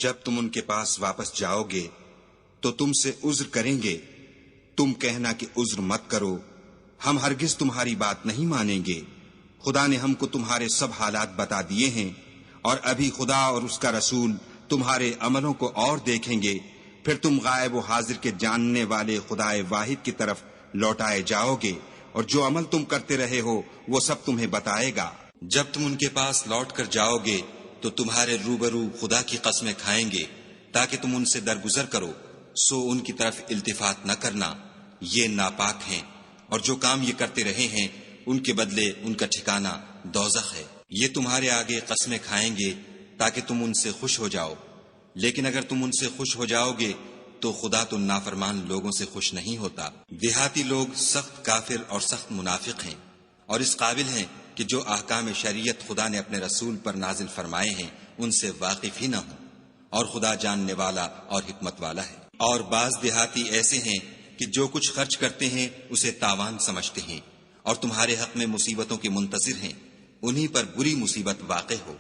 جب تم ان کے پاس واپس جاؤ گے تو تم سے عذر کریں گے، تم کہنا کہ عذر مت کرو، ہم ہرگز تمہاری بات نہیں مانیں گے۔ خدا نے ہم کو تمہارے سب حالات بتا دیے ہیں، اور ابھی خدا اور اس کا رسول تمہارے عملوں کو اور دیکھیں گے، پھر تم غائب و حاضر کے جاننے والے خدائے واحد کی طرف لوٹائے جاؤ گے، اور جو عمل تم کرتے رہے ہو وہ سب تمہیں بتائے گا۔ جب تم ان کے پاس لوٹ کر جاؤ گے تو تمہارے روبرو خدا کی قسمیں کھائیں گے تاکہ تم ان سے درگزر کرو، سو ان کی طرف التفات نہ کرنا، یہ ناپاک ہیں، اور جو کام یہ کرتے رہے ہیں ان کے بدلے ان کا ٹھکانہ دوزخ ہے۔ یہ تمہارے آگے قسمیں کھائیں گے تاکہ تم ان سے خوش ہو جاؤ، لیکن اگر تم ان سے خوش ہو جاؤ گے تو خدا تو نافرمان لوگوں سے خوش نہیں ہوتا۔ دیہاتی لوگ سخت کافر اور سخت منافق ہیں، اور اس قابل ہیں کہ جو احکام شریعت خدا نے اپنے رسول پر نازل فرمائے ہیں ان سے واقف ہی نہ ہوں، اور خدا جاننے والا اور حکمت والا ہے۔ اور بعض دیہاتی ایسے ہیں کہ جو کچھ خرچ کرتے ہیں اسے تاوان سمجھتے ہیں، اور تمہارے حق میں مصیبتوں کے منتظر ہیں، انہی پر بری مصیبت واقع ہو،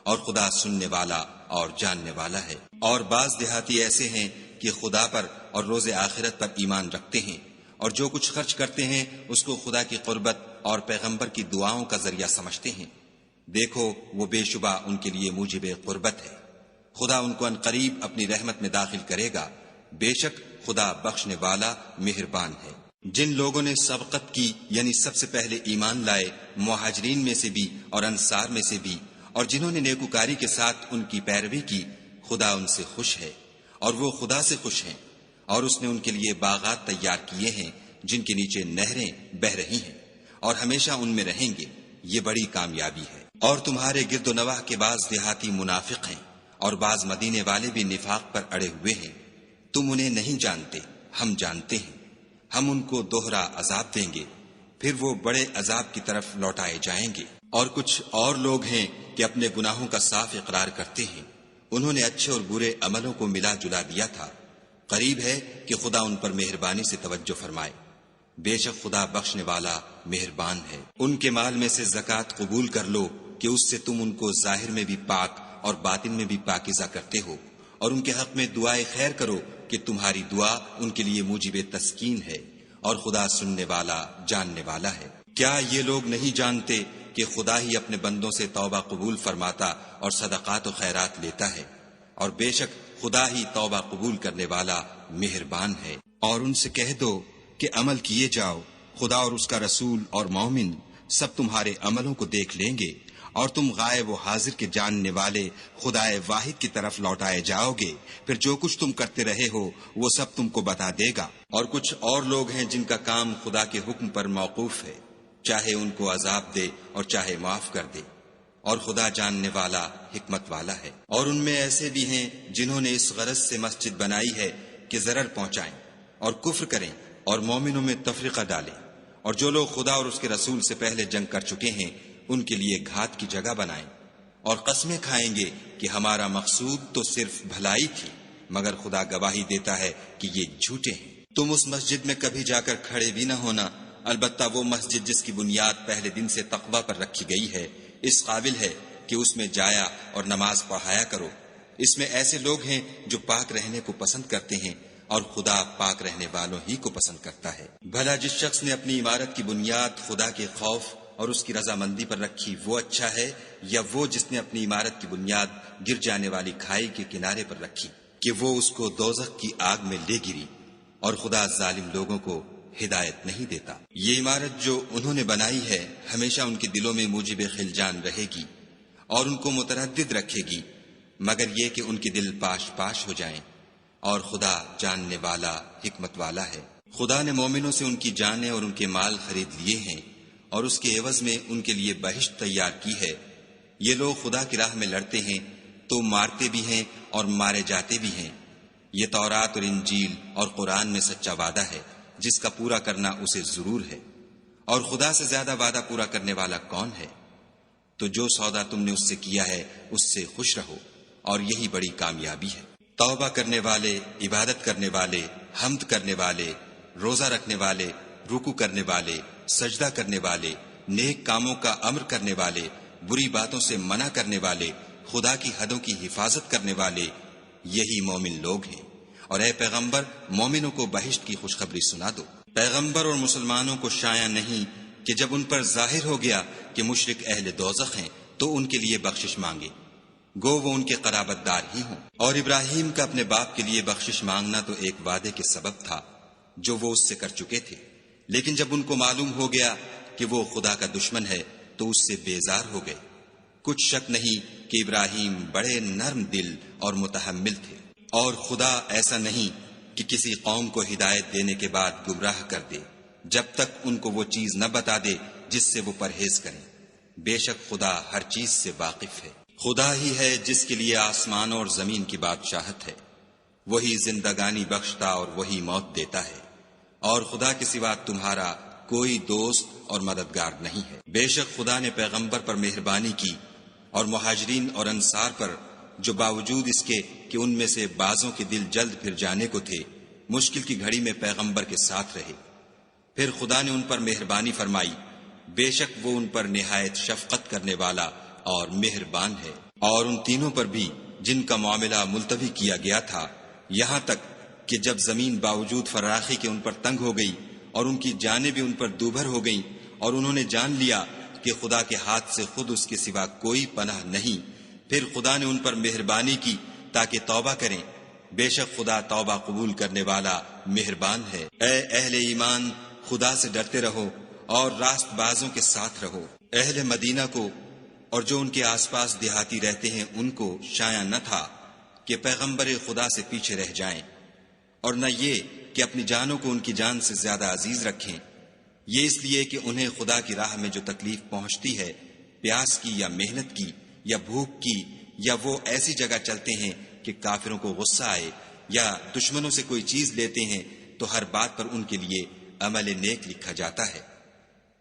اور خدا سننے والا اور جاننے والا ہے۔ اور بعض دیہاتی ایسے ہیں کہ خدا پر اور روز آخرت پر ایمان رکھتے ہیں، اور جو کچھ خرچ کرتے ہیں اس کو خدا کی قربت اور پیغمبر کی دعاؤں کا ذریعہ سمجھتے ہیں، دیکھو وہ بے شبہ ان کے لیے موجب قربت ہے۔ خدا ان کو عنقریب اپنی رحمت میں داخل کرے گا، بے شک خدا بخشنے والا مہربان ہے۔ جن لوگوں نے سبقت کی یعنی سب سے پہلے ایمان لائے، مہاجرین میں سے بھی اور انصار میں سے بھی، اور جنہوں نے نیکوکاری کے ساتھ ان کی پیروی کی، خدا ان سے خوش ہے اور وہ خدا سے خوش ہیں، اور اس نے ان کے لیے باغات تیار کیے ہیں جن کے نیچے نہریں بہہ رہی ہیں، اور ہمیشہ ان میں رہیں گے، یہ بڑی کامیابی ہے۔ اور تمہارے گرد و نواح کے بعض دیہاتی منافق ہیں، اور بعض مدینے والے بھی نفاق پر اڑے ہوئے ہیں، تم انہیں نہیں جانتے، ہم جانتے ہیں، ہم ان کو دوہرا عذاب دیں گے، پھر وہ بڑے عذاب کی طرف لوٹائے جائیں گے۔ اور کچھ اور لوگ ہیں کہ اپنے گناہوں کا صاف اقرار کرتے ہیں، انہوں نے اچھے اور برے عملوں کو ملا جلا دیا تھا، قریب ہے کہ خدا ان پر مہربانی سے توجہ فرمائے، بے شک خدا بخشنے والا مہربان ہے۔ ان کے مال میں سے زکوٰۃ قبول کر لو کہ اس سے تم ان کو ظاہر میں بھی پاک اور باطن میں بھی پاکیزہ کرتے ہو، اور ان کے حق میں دعائے خیر کرو کہ تمہاری دعا ان کے لیے موجب تسکین ہے، اور خدا سننے والا جاننے والا ہے۔ کیا یہ لوگ نہیں جانتے کہ خدا ہی اپنے بندوں سے توبہ قبول فرماتا اور صدقات و خیرات لیتا ہے، اور بے شک خدا ہی توبہ قبول کرنے والا مہربان ہے۔ اور ان سے کہہ دو کہ عمل کیے جاؤ، خدا اور اس کا رسول اور مومن سب تمہارے عملوں کو دیکھ لیں گے، اور تم غائب و حاضر کے جاننے والے خدائے واحد کی طرف لوٹائے جاؤ گے، پھر جو کچھ تم کرتے رہے ہو وہ سب تم کو بتا دے گا۔ اور کچھ اور لوگ ہیں جن کا کام خدا کے حکم پر موقوف ہے، چاہے ان کو عذاب دے اور چاہے معاف کر دے، اور خدا جاننے والا حکمت والا ہے۔ اور ان میں ایسے بھی ہیں جنہوں نے اس غرض سے مسجد بنائی ہے کہ ضرر پہنچائیں اور کفر کریں اور مومنوں میں تفرقہ ڈالیں، اور جو لوگ خدا اور اس کے رسول سے پہلے جنگ کر چکے ہیں ان کے لیے گھات کی جگہ بنائیں، اور قسمیں کھائیں گے کہ ہمارا مقصود تو صرف بھلائی تھی، مگر خدا گواہی دیتا ہے کہ یہ جھوٹے ہیں۔ تم اس مسجد میں کبھی جا کر کھڑے بھی نہ ہونا، البتہ وہ مسجد جس کی بنیاد پہلے دن سے تقوی پر رکھی گئی ہے اس قابل ہے کہ اس میں جایا اور نماز پڑھایا کرو۔ اس میں ایسے لوگ ہیں جو پاک رہنے کو پسند کرتے ہیں، اور خدا پاک رہنے والوں ہی کو پسند کرتا ہے۔ بھلا جس شخص نے اپنی عمارت کی بنیاد خدا کے خوف اور اس کی رضامندی پر رکھی وہ اچھا ہے، یا وہ جس نے اپنی عمارت کی بنیاد گر جانے والی کھائی کے کنارے پر رکھی کہ وہ اس کو دوزخ کی آگ میں لے گری، اور خدا ظالم لوگوں کو ہدایت نہیں دیتا۔ یہ عمارت جو انہوں نے بنائی ہے ہمیشہ ان کے دلوں میں موجب خلجان رہے گی اور ان کو متردد رکھے گی، مگر یہ کہ ان کے دل پاش پاش ہو جائیں، اور خدا جاننے والا حکمت والا ہے۔ خدا نے مومنوں سے ان کی جانیں اور ان کے مال خرید لیے ہیں، اور اس کے عوض میں ان کے لیے بہشت تیار کی ہے۔ یہ لوگ خدا کی راہ میں لڑتے ہیں تو مارتے بھی ہیں اور مارے جاتے بھی ہیں۔ یہ تورات اور انجیل اور قرآن میں سچا وعدہ ہے جس کا پورا کرنا اسے ضرور ہے، اور خدا سے زیادہ وعدہ پورا کرنے والا کون ہے؟ تو جو سودا تم نے اس سے کیا ہے اس سے خوش رہو، اور یہی بڑی کامیابی ہے۔ توبہ کرنے والے، عبادت کرنے والے، حمد کرنے والے، روزہ رکھنے والے، رکوع کرنے والے، سجدہ کرنے والے، نیک کاموں کا امر کرنے والے، بری باتوں سے منع کرنے والے، خدا کی حدوں کی حفاظت کرنے والے، یہی مومن لوگ ہیں۔ اور اے پیغمبر، مومنوں کو بہشت کی خوشخبری سنا دو۔ پیغمبر اور مسلمانوں کو شایع نہیں کہ جب ان پر ظاہر ہو گیا کہ مشرک اہل دوزخ ہیں تو ان کے لیے بخشش مانگے، گو وہ ان کے قرابت دار ہی ہوں۔ اور ابراہیم کا اپنے باپ کے لیے بخشش مانگنا تو ایک وعدے کے سبب تھا جو وہ اس سے کر چکے تھے، لیکن جب ان کو معلوم ہو گیا کہ وہ خدا کا دشمن ہے تو اس سے بیزار ہو گئے۔ کچھ شک نہیں کہ ابراہیم بڑے نرم دل اور متحمل تھے، اور خدا ایسا نہیں کہ کسی قوم کو ہدایت دینے کے بعد گمراہ کر دے جب تک ان کو وہ چیز نہ بتا دے جس سے وہ پرہیز کریں۔ بے شک خدا ہر چیز سے واقف ہے۔ خدا ہی ہے جس کے لیے آسمان اور زمین کی بادشاہت ہے، وہی زندگانی بخشتا اور وہی موت دیتا ہے، اور خدا کے سوا تمہارا کوئی دوست اور مددگار نہیں ہے۔ بے شک خدا نے پیغمبر پر مہربانی کی اور مہاجرین اور انصار پر، جو باوجود اس کے کہ ان میں سے بعضوں کے دل جلد پھر جانے کو تھے، مشکل کی گھڑی میں پیغمبر کے ساتھ رہے۔ پھر خدا نے ان پر مہربانی فرمائی، بے شک وہ ان پر نہایت شفقت کرنے والا اور مہربان ہے۔ اور ان تینوں پر بھی جن کا معاملہ ملتوی کیا گیا تھا، یہاں تک کہ جب زمین باوجود فراخی کے ان پر تنگ ہو گئی اور ان کی جانیں بھی ان پر دوبھر ہو گئیں، اور انہوں نے جان لیا کہ خدا کے ہاتھ سے خود اس کے سوا کوئی پناہ نہیں، پھر خدا نے ان پر مہربانی کی تاکہ توبہ کریں۔ بے شک خدا توبہ قبول کرنے والا مہربان ہے۔ اے اہل ایمان، خدا سے ڈرتے رہو اور راست بازوں کے ساتھ رہو۔ اہل مدینہ کو اور جو ان کے آس پاس دیہاتی رہتے ہیں ان کو شایع نہ تھا کہ پیغمبر خدا سے پیچھے رہ جائیں، اور نہ یہ کہ اپنی جانوں کو ان کی جان سے زیادہ عزیز رکھیں، یہ اس لیے کہ انہیں خدا کی راہ میں جو تکلیف پہنچتی ہے، پیاس کی یا محنت کی یا بھوک کی، یا وہ ایسی جگہ چلتے ہیں کہ کافروں کو غصہ آئے، یا دشمنوں سے کوئی چیز لیتے ہیں، تو ہر بات پر ان کے لیے عمل نیک لکھا جاتا ہے۔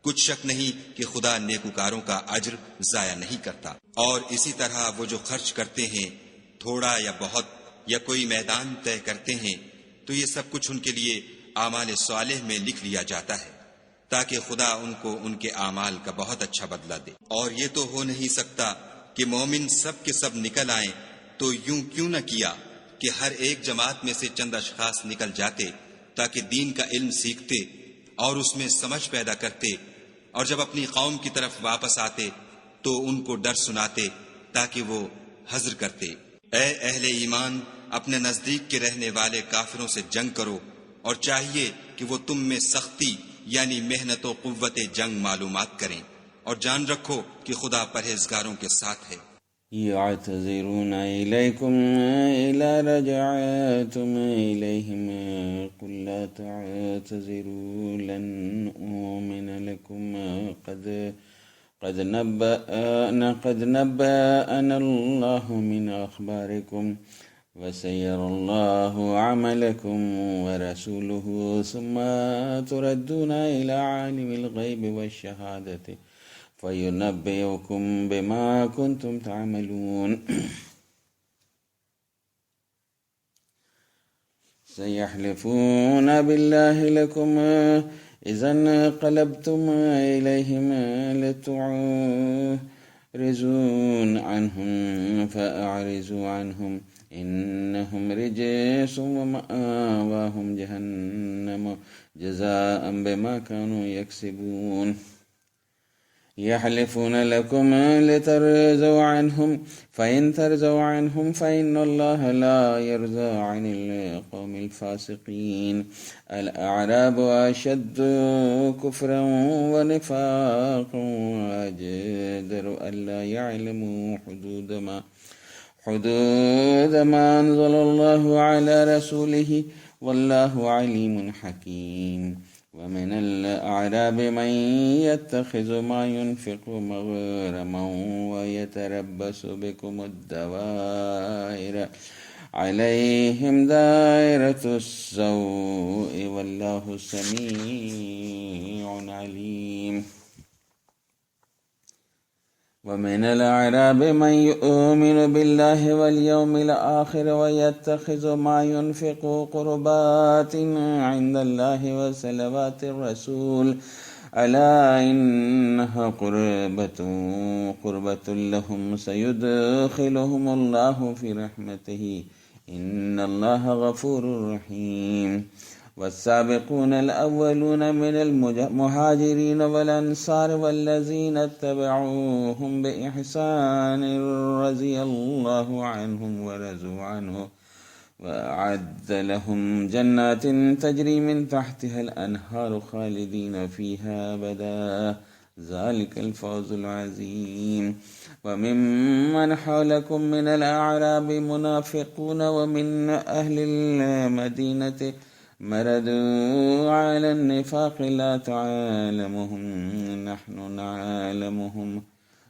کچھ شک نہیں کہ خدا نیکوکاروں کا اجر ضائع نہیں کرتا۔ اور اسی طرح وہ جو خرچ کرتے ہیں، تھوڑا یا بہت، یا کوئی میدان طے کرتے ہیں، تو یہ سب کچھ ان کے لیے اعمال صالح میں لکھ لیا جاتا ہے، تاکہ خدا ان کو ان کے اعمال کا بہت اچھا بدلہ دے۔ اور یہ تو ہو نہیں سکتا کہ مومن سب کے سب نکل آئیں، تو یوں کیوں نہ کیا کہ ہر ایک جماعت میں سے چند اشخاص نکل جاتے تاکہ دین کا علم سیکھتے اور اس میں سمجھ پیدا کرتے، اور جب اپنی قوم کی طرف واپس آتے تو ان کو ڈر سناتے تاکہ وہ حذر کرتے۔ اے اہل ایمان، اپنے نزدیک کے رہنے والے کافروں سے جنگ کرو، اور چاہیے کہ وہ تم میں سختی یعنی محنت و قوت جنگ معلومات کریں، اور جان رکھو کہ خدا پرہیزگاروں کے ساتھ ہے۔ يعتذرون إليكم إلى رجعتم إليهم قل لا تعتذروا لن نؤمن لكم قد نبأنا الله من أخباركم وسيرى الله عملكم ورسوله ثم تردون إلى عالم الغيب والشهادة فينبئكم بما كنتم تعملون سيحلفون بالله لكم إذا انقلبتم إليهم لتعرضوا عنهم فأعرضوا عنهم إنهم رجس ومأواهم جهنم جزاء بما كانوا يكسبون يحلفون لكم لترضوا عنهم فإن ترضوا عنهم فإن الله لا يرضى عن القوم الفاسقين الأعراب أشد كفرا ونفاقا وأجدر ألا يعلموا حدود ما أنزل الله على رسوله والله عليم حكيم ومن الأعراب من يتخذ ما ينفق مغرما ويتربص بكم الدوائر عليهم دائرة السوء والله سميع عليم ومن الأعراب من يؤمن بالله واليوم الآخر ويتخذ ما ينفق قربات عند الله وصلوات الرسول ألا إنها قربة لهم سيدخلهم الله في رحمته إن الله غفور رحيم. والسابقون الأولون من المهاجرين والأنصار والذين اتبعوهم بإحسان رضي الله عنهم ورضوا عنه وأعد لهم جنات تجري من تحتها الأنهار خالدين فيها أبدا ذلك الفوز العظيم. وممن حولكم من الأعراب منافقون ومن أهل المدينة مردوا على النفاق لا تعلمهم نحن نعلمهم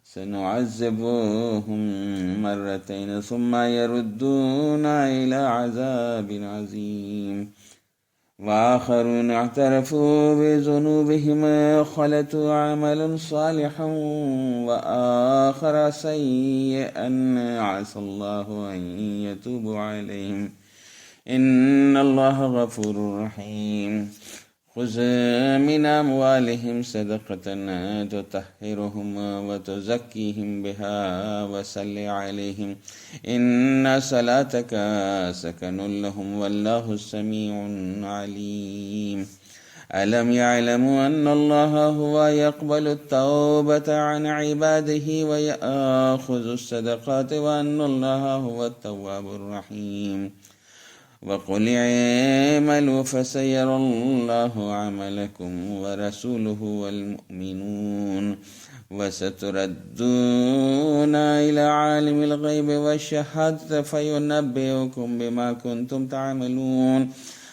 سنعذبهم مرتين ثم يردون إلى عذاب عظيم. وآخرون اعترفوا بذنوبهم خلطوا عملا صالحا وآخر سيئا عسى الله أن يتوب عليهم إن الله غفور رحيم. خذ من أموالهم صدقة تطهرهم وتزكيهم بها وصل عليهم إن صلاتك سكن لهم والله سميع عليم. ألم يعلموا أن الله هو يقبل التوبة عن عباده ويأخذ الصدقات وأن الله هو التواب الرحيم. وقل اعملوا فسيرى الله عملكم ورسوله والمؤمنون وستردون إلى عالم الغيب والشهادة فينبئكم بما كنتم تعملون.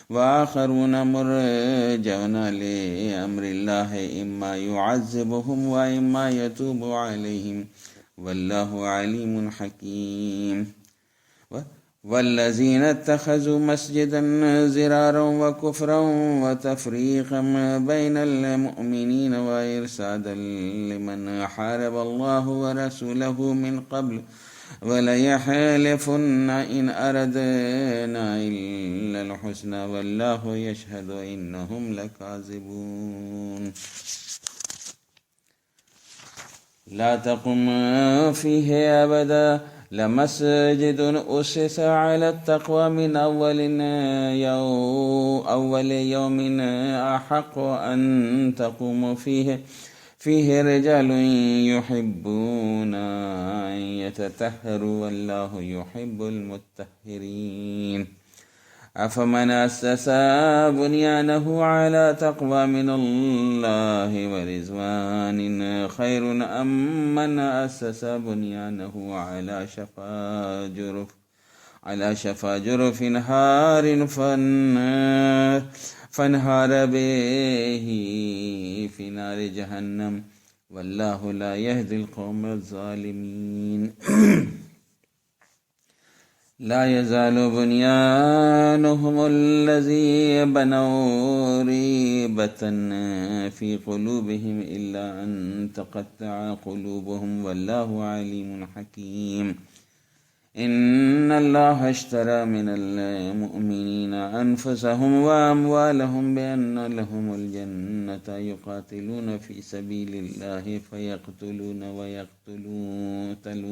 وآخرون مرجون لأمر الله إما يعذبهم وإما يتوب عليهم والله عليم حكيم. والذين اتخذوا مسجدا زرارا وكفرا وتفريقا بين المؤمنين وإرصادا لمن حارب الله ورسوله من قبل وليحلفن إن أردنا إلا الحسنى والله يشهد إنهم لكاذبون. لا تقم فيه أبدا لمسجد أسس على التقوى من أول يوم أحق أن تقوم فيه رجال يحبون أن يتطهروا والله يحب المطهرين. أفمن أسس بنيانه على تقوى من الله ورضوان خير أم من أسس بنيانه على شفا جرف هار فانهار به في نار جهنم والله لا يهدي القوم الظالمين. لا يزال بنيانهم الذي بنوا ريبة في قلوبهم إلا أن تقطع قلوبهم والله عليم حكيم. إن الله اشترى من المؤمنين أنفسهم وأموالهم بأن لهم الجنة يقاتلون في سبيل الله فيقتلون ويقتلون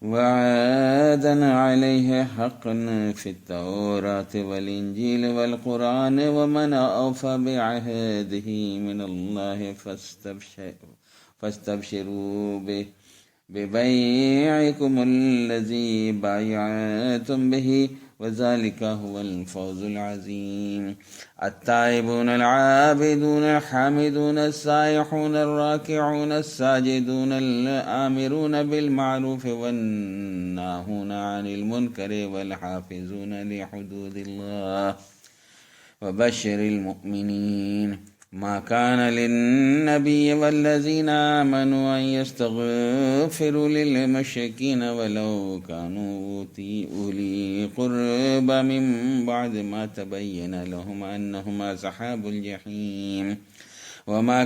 وعادا عليه حقا في التوراة والإنجيل والقرآن ومن أوفى بعهده من الله فاستبشروا ببيعكم الذي بايعتم به وذلك هو الفوز العظيم. التائبون العابدون الحامدون السائحون الراكعون الساجدون الآمرون بالمعروف والناهون عن المنكر والحافظون لحدود الله وبشر المؤمنين. ما كان للنبي والذين آمنوا أن يستغفروا للمشركين ولو كانوا أولي قربى من بعد ما تبين لهم أنهم أصحاب الجحيم. وما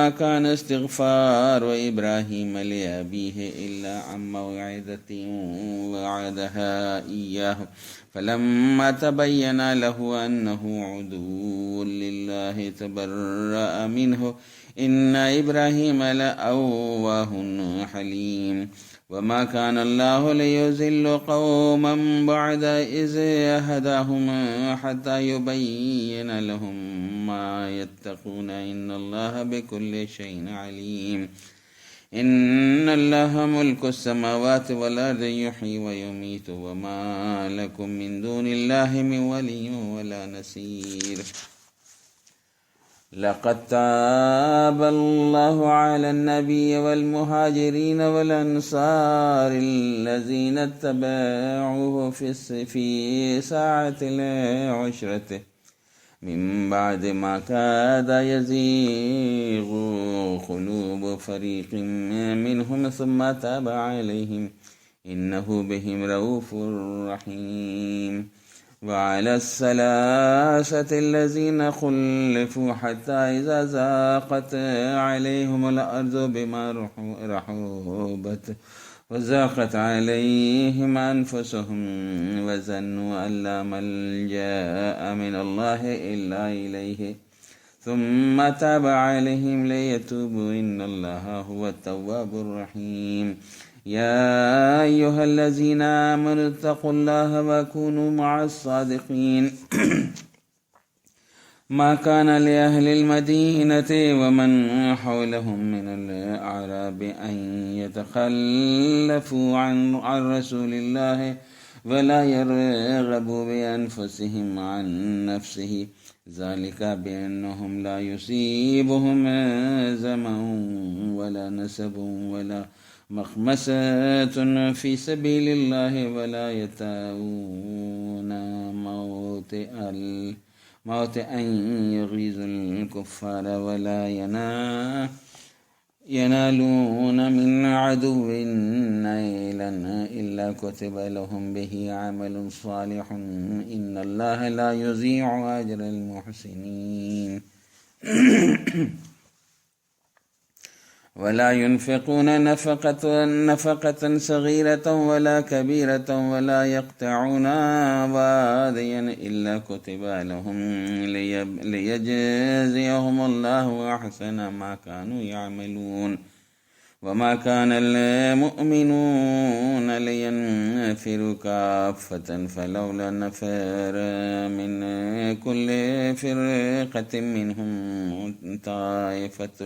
كان استغفار إبراهيم لأبيه إلا عن موعدة وعدها إياه فلما تبين له أنه عدو لله تبرأ منه إن إبراهيم لأواه حليم. وما كان الله ليضل قوما بعد إذ هداهم حتى يبين لهم ما يتقون إن الله بكل شيء عليم إن الله ملك السماوات والأرض يحيي ويميت وما لكم من دون الله من ولي ولا نصير لقد تاب الله على النبي والمهاجرين والأنصار الذين اتبعوه في ساعة العشرة من بعد ما كاد يزيغ قلوب فريق منهم ثم تاب عليهم إنه بهم رؤوف رحيم وعلى الثلاثة الذين خلفوا حتى إذا ضاقت عليهم الأرض بما رحبت وضاقت عليهم أنفسهم وظنوا أن لا ملجأ من الله إلا إليه ثم تاب عليهم ليتوبوا إن الله هو التواب الرحيم يا أيها الذين آمنوا اتقوا الله وكونوا مع الصادقين ما كان لأهل المدينة ومن حولهم من الأعراب أن يتخلفوا عن رسول الله ولا يرغبوا بأنفسهم عن نفسه ذلك بأنهم لا يصيبهم ظمأ ولا نصب ولا مخمسة في سبيل الله ولا يطؤون موطئا يغيظ الكفار ولا ينالون من عدو نيلا إلا كتب لهم به عمل صالح إن الله لا يضيع أجر المحسنين ولا ينفقون نفقة صغيرة ولا كبيرة ولا يقطعون واديا إلا كتب لهم ليجزيهم الله أحسن ما كانوا يعملون وما كان المؤمنون لينفروا كافة فلولا نفر من كل فرقة منهم طائفة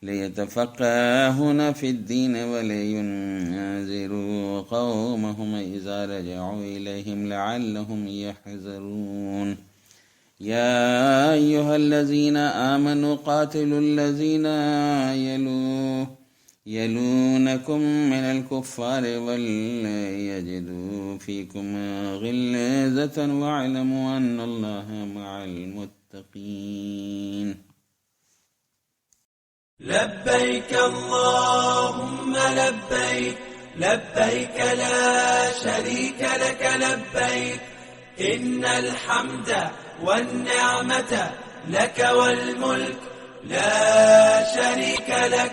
ليتفقهون في الدين ولينذروا قومهم إذا رجعوا إليهم لعلهم يحذرون يا أيها الذين آمنوا قاتلوا الذين يلونكم من الكفار وليجدوا فيكم غلظة واعلموا أن الله مع المتقين لبيك اللهم لبيك لبيك لا شريك لك لبيك إن الحمد والنعمة لك والملك لا شريك لك